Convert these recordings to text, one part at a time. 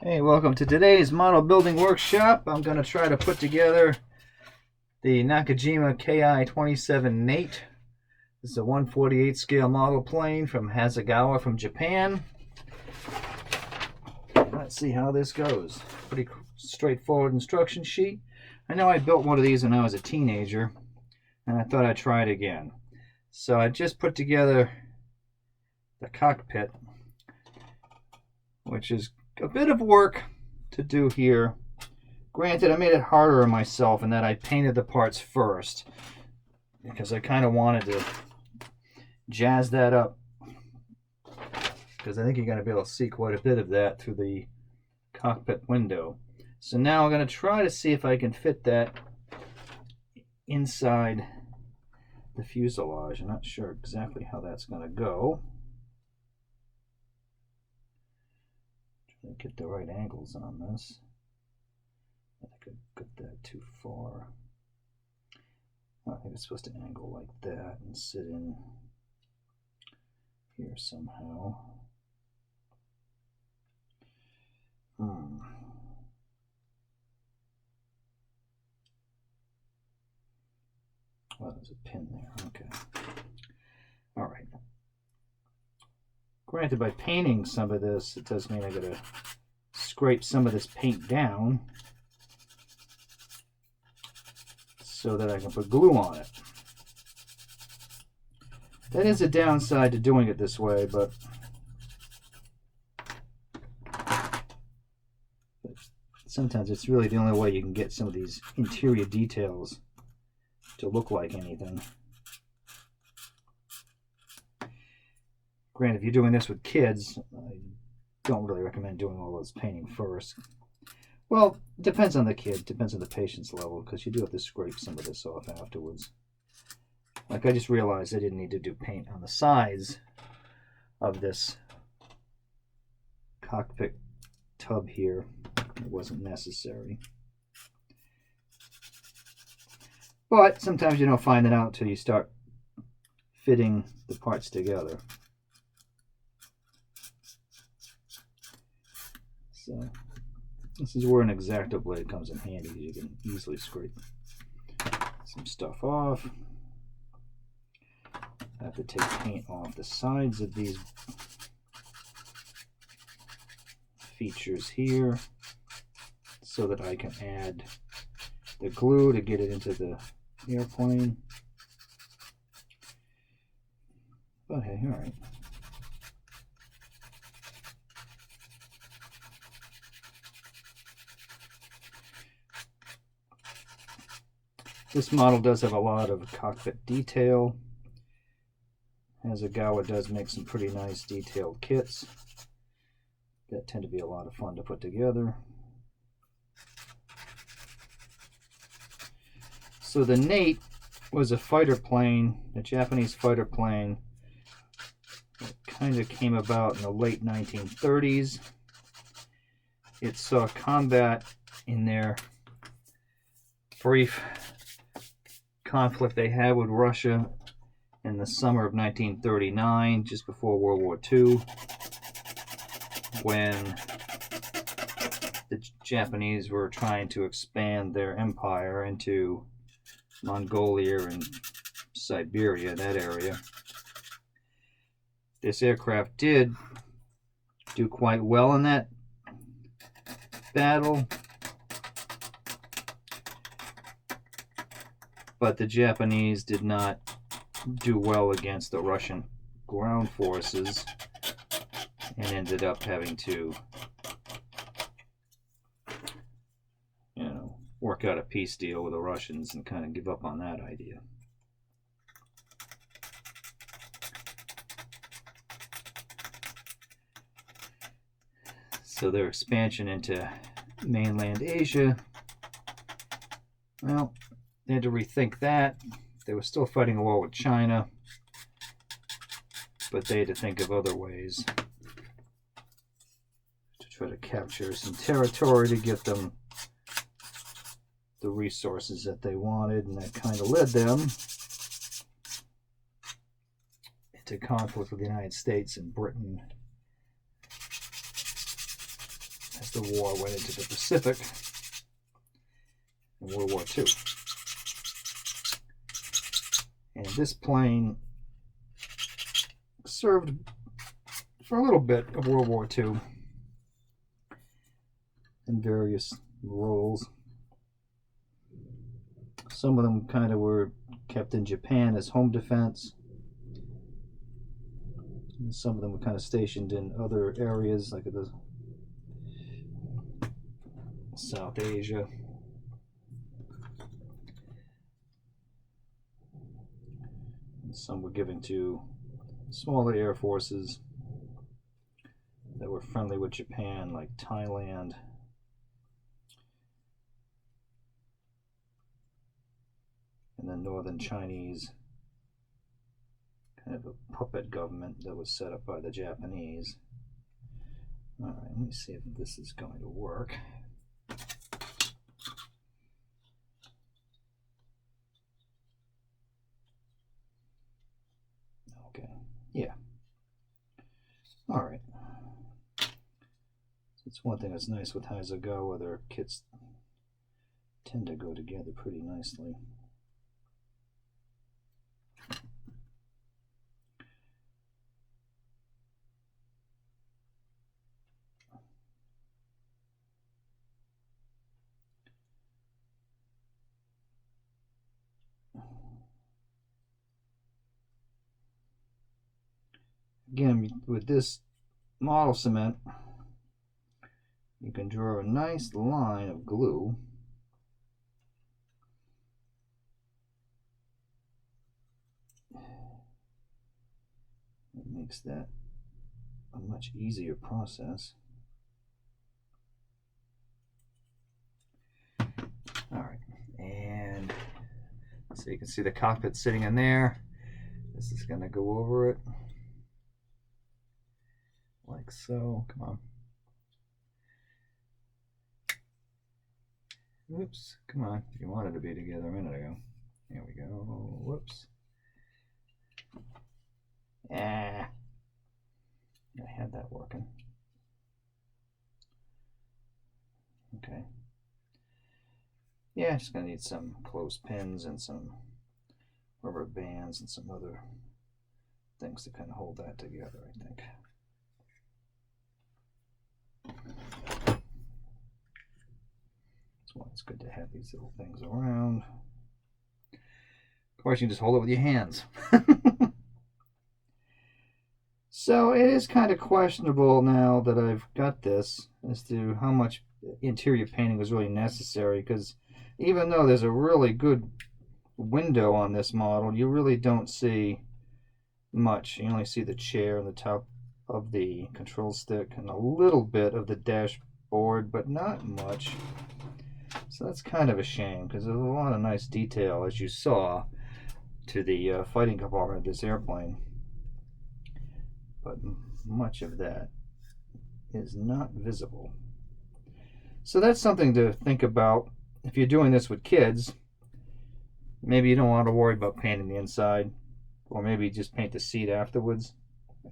Hey, welcome to today's model building workshop. I'm going to try to put together the Nakajima Ki-27 Nate. This is a 1/48 scale model plane from Hasegawa from Japan. Let's see how this goes. Pretty straightforward instruction sheet. I know I built one of these when I was a teenager, and I thought I'd try it again. So I just put together the cockpit, which is a bit of work to do here. Granted, I made it harder on myself in that I painted the parts first because I kind of wanted to jazz that up, because I think you're going to be able to see quite a bit of that through the cockpit window. So now I'm going to try to see if I can fit that inside the fuselage. I'm not sure exactly how that's going to go. Get the right angles on this. I think I got that too far. I think it's supposed to angle like that and sit in here somehow. Oh, there's a pin there. Okay. All right. Granted, by painting some of this, it does mean I gotta scrape some of this paint down so that I can put glue on it. That is a downside to doing it this way, but sometimes it's really the only way you can get some of these interior details to look like anything. Granted, if you're doing this with kids, I don't really recommend doing all this painting first. Well, it depends on the kid, depends on the patient's level, because you do have to scrape some of this off afterwards. Like, I just realized I didn't need to do paint on the sides of this cockpit tub here. It wasn't necessary. But sometimes you don't find it out until you start fitting the parts together. So this is where an X-Acto blade comes in handy. You can easily scrape some stuff off. I have to take paint off the sides of these features here so that I can add the glue to get it into the airplane. But hey, all right. This model does have a lot of cockpit detail. Hasegawa does make some pretty nice detailed kits that tend to be a lot of fun to put together. So the Nate was a fighter plane, a Japanese fighter plane that kind of came about in the late 1930s. It saw combat in their brief conflict they had with Russia in the summer of 1939, just before World War II, when the Japanese were trying to expand their empire into Mongolia and Siberia, that area. This aircraft did do quite well in that battle, but the Japanese did not do well against the Russian ground forces and ended up having to, work out a peace deal with the Russians and kind of give up on that idea. So their expansion into mainland Asia, well, they had to rethink that. They were still fighting a war with China, but they had to think of other ways to try to capture some territory to get them the resources that they wanted, and that kind of led them into conflict with the United States and Britain as the war went into the Pacific in World War II. And this plane served for a little bit of World War II in various roles. Some of them kind of were kept in Japan as home defense. And some of them were kind of stationed in other areas like the South Asia. And some were given to smaller air forces that were friendly with Japan, like Thailand. And the Northern Chinese, kind of a puppet government that was set up by the Japanese. Alright, let me see if this is going to work. Okay, yeah. Alright. It's one thing that's nice with Hasegawa, their kits tend to go together pretty nicely. Again, with this model cement, you can draw a nice line of glue. It makes that a much easier process. Alright, and so you can see the cockpit sitting in there. This is going to go over it like so. Come on. Whoops, come on. You wanted to be together a minute ago. Here we go. Whoops. I had that working. Okay. Yeah, just gonna need some clothespins and some rubber bands and some other things to kind of hold that together, I think. That's why it's good to have these little things around. Of course, you can just hold it with your hands. So it is kind of questionable now that I've got this as to how much interior painting was really necessary, because even though there's a really good window on this model, you really don't see much. You only see the chair and the top of the control stick and a little bit of the dashboard, but not much. So that's kind of a shame, because there's a lot of nice detail, as you saw, to the fighting compartment of this airplane. But much of that is not visible. So that's something to think about if you're doing this with kids. Maybe you don't want to worry about painting the inside, or maybe just paint the seat afterwards,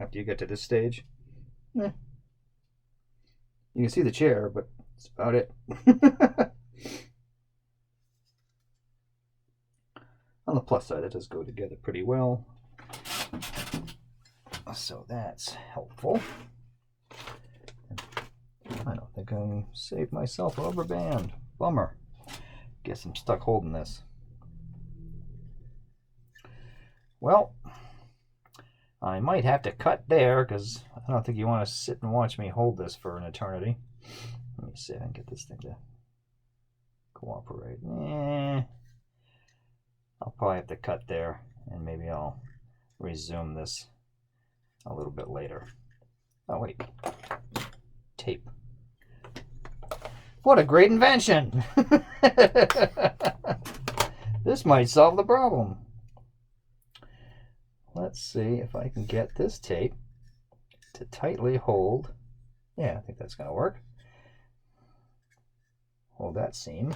after you get to this stage. You can see the chair, but that's about it. On the plus side, it does go together pretty well. So that's helpful. I don't think I saved myself a rubber band. Bummer. Guess I'm stuck holding this. Well, I might have to cut there, because I don't think you want to sit and watch me hold this for an eternity. Let me see if I can get this thing to cooperate. I'll probably have to cut there, and maybe I'll resume this a little bit later. Oh, wait. Tape. What a great invention! This might solve the problem. Let's see if I can get this tape to tightly hold. Yeah, I think that's going to work. Hold that seam.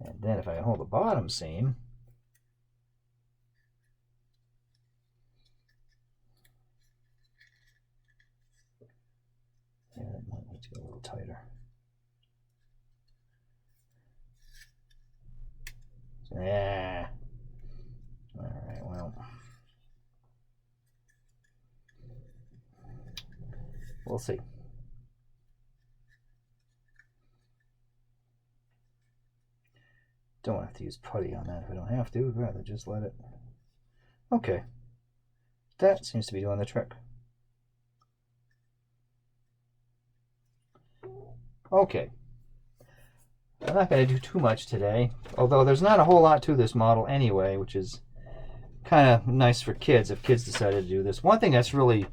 And then if I hold the bottom seam, Let's get a little tighter. Yeah. All right, well. We'll see. Don't have to use putty on that if I don't have to. I'd rather just let it. Okay. That seems to be doing the trick. Okay. I'm not going to do too much today, although there's not a whole lot to this model anyway, which is kind of nice for kids if kids decided to do this. One thing that's really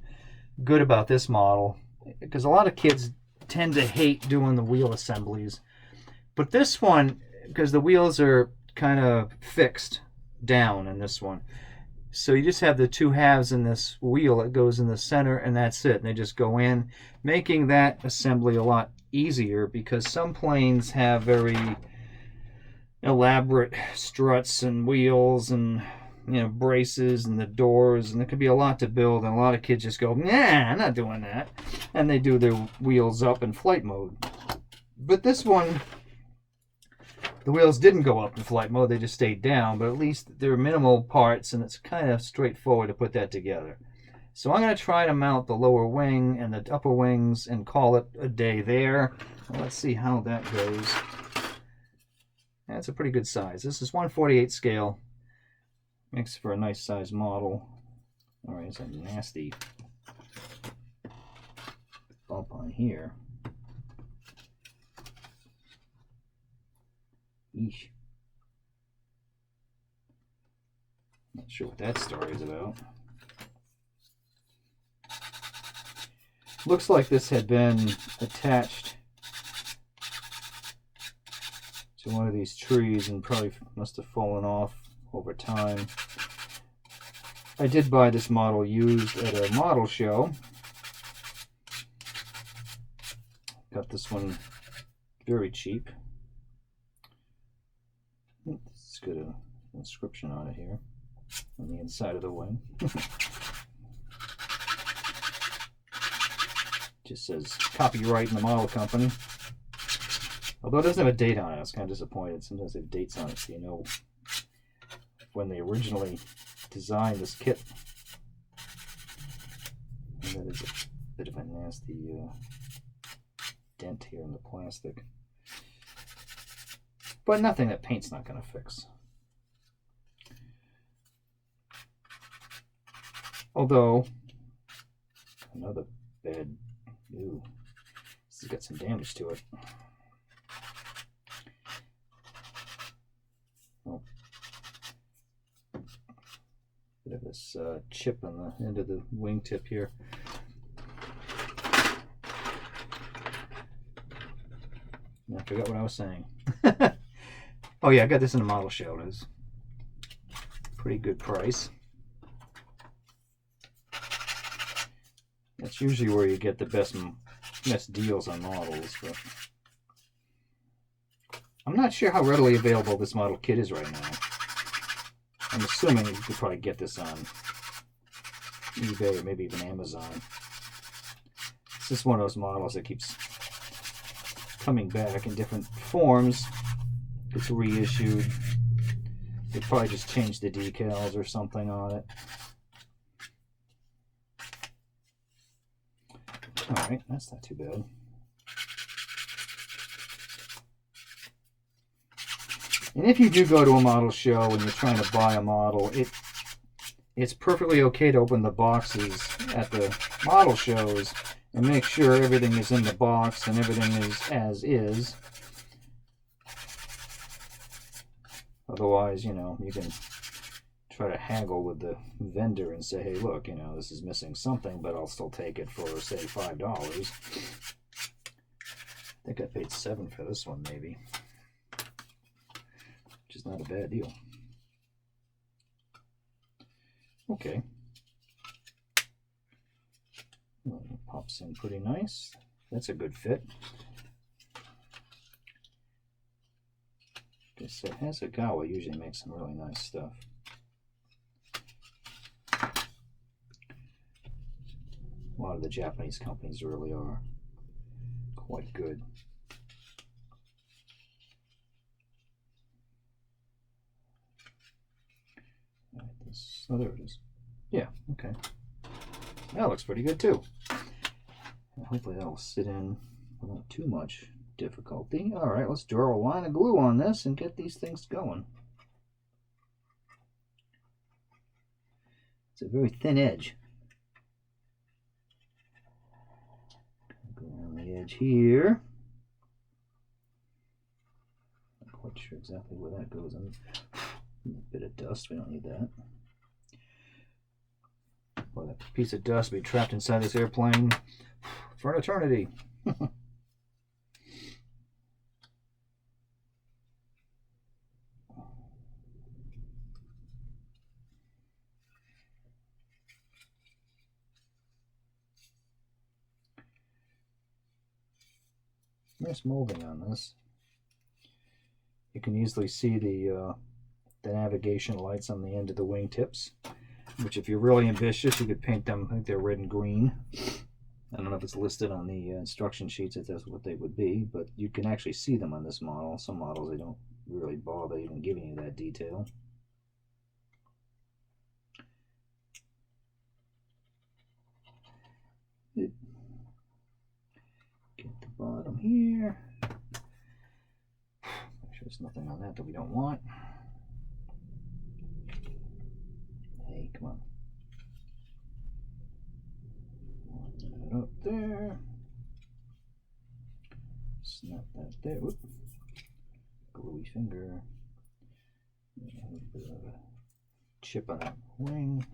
good about this model, because a lot of kids tend to hate doing the wheel assemblies, but this one, because the wheels are kind of fixed down in this one, so you just have the two halves in this wheel that goes in the center, and that's it. And they just go in, making that assembly a lot easier, because some planes have very elaborate struts and wheels and, you know, braces and the doors, and it could be a lot to build, and a lot of kids just go, nah, I'm not doing that, and they do their wheels up in flight mode. But this one, the wheels didn't go up in flight mode, they just stayed down, but at least there are minimal parts, and it's kind of straightforward to put that together. So I'm going to try to mount the lower wing and the upper wings and call it a day there. Well, let's see how that goes. That's a pretty good size. This is 1/48 scale. Makes for a nice size model. All right, it's a nasty bump on here. Eesh. Not sure what that story is about. Looks like this had been attached to one of these trees and probably must have fallen off over time. I did buy this model used at a model show. Got this one very cheap. It's got an inscription on it here on the inside of the wing. Just says copyright in the model company. Although it doesn't have a date on it, I was kind of disappointed. Sometimes they have dates on it, so you know when they originally designed this kit. And that is a bit of a nasty dent here in the plastic. But nothing that paint's not going to fix. Although, another bad, ooh, this has got some damage to it. Oh. Bit of this chip on the end of the wingtip here. I forgot what I was saying. Oh yeah, I got this in a model show. It was pretty good price. That's usually where you get the best deals on models, but I'm not sure how readily available this model kit is right now. I'm assuming you could probably get this on eBay or maybe even Amazon. It's just one of those models that keeps coming back in different forms. Gets reissued. They probably just changed the decals or something on it. Alright, that's not too bad. And if you do go to a model show and you're trying to buy a model, it's perfectly okay to open the boxes at the model shows and make sure everything is in the box and everything is as is. Otherwise, you know, you can try to haggle with the vendor and say, hey, look, you know, this is missing something, but I'll still take it for, say, $5. I think I paid $7 for this one, maybe. Which is not a bad deal. Okay. Well, it pops in pretty nice. That's a good fit. Okay, so Hasegawa usually makes some really nice stuff. A lot of the Japanese companies really are quite good. Oh, there it is. Yeah, okay. That looks pretty good too. Hopefully that'll sit in without too much difficulty. All right, let's draw a line of glue on this and get these things going. It's a very thin edge. Go around the edge here. Not quite sure exactly where that goes. A bit of dust, we don't need that. Well, that piece of dust will be trapped inside this airplane for an eternity. Nice molding on this. You can easily see the navigation lights on the end of the wingtips, which if you're really ambitious, you could paint them. I think they're red and green. I don't know if it's listed on the instruction sheets if that's what they would be, but you can actually see them on this model. Some models, they don't really bother even giving you that detail. Get the bottom here. Make sure there's nothing on that we don't want. Hey, come on. Up there. Snap that there. Whoop. Gluey finger. A little bit of a chip on that wing.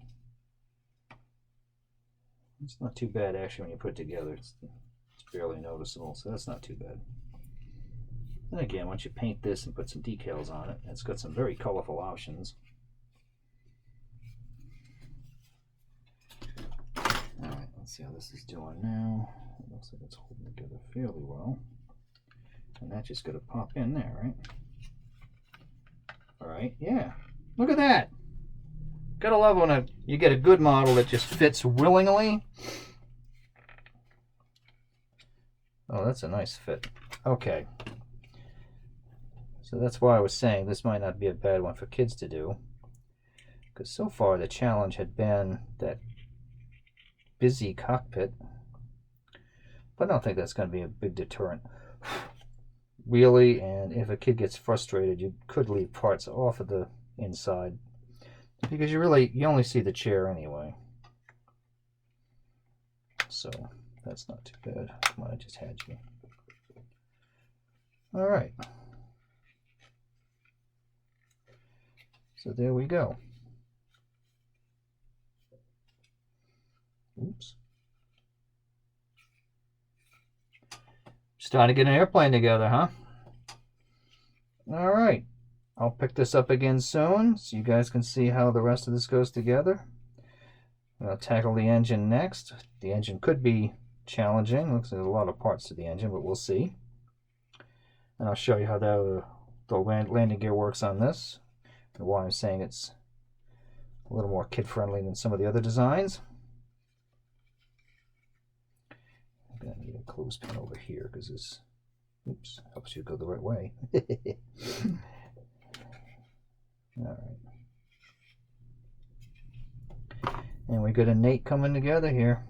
It's not too bad actually when you put it together. It's barely noticeable, so that's not too bad. And again, once you paint this and put some decals on it, it's got some very colorful options. Alright, let's see how this is doing now. It looks like it's holding together fairly well. And that's just going to pop in there, right? Alright, yeah. Look at that! Gotta love when you get a good model that just fits willingly. Oh, that's a nice fit. Okay. So that's why I was saying this might not be a bad one for kids to do. Because so far the challenge had been that busy cockpit. But I don't think that's going to be a big deterrent. Really, and if a kid gets frustrated, you could leave parts off of the inside. Because you only see the chair anyway. So that's not too bad. Come on, I just had you. Alright. So there we go. Oops. Starting to get an airplane together, huh? Alright. I'll pick this up again soon so you guys can see how the rest of this goes together. I'll tackle the engine next. The engine could be challenging. Looks like there's a lot of parts to the engine, but we'll see. And I'll show you how the landing gear works on this and why I'm saying it's a little more kid-friendly than some of the other designs. I'm going to need a clothespin over here because this, oops, helps you go the right way. Alright. And we got a Nate coming together here.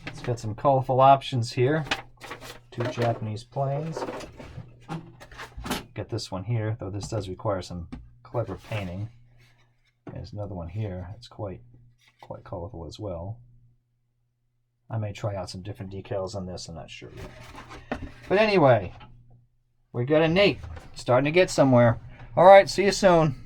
It's got some colorful options here. 2 Japanese planes. Got this one here, though this does require some clever painting. There's another one here. It's quite colorful as well. I may try out some different decals on this, I'm not sure yet. But anyway, we got a Nate starting to get somewhere. All right, see you soon.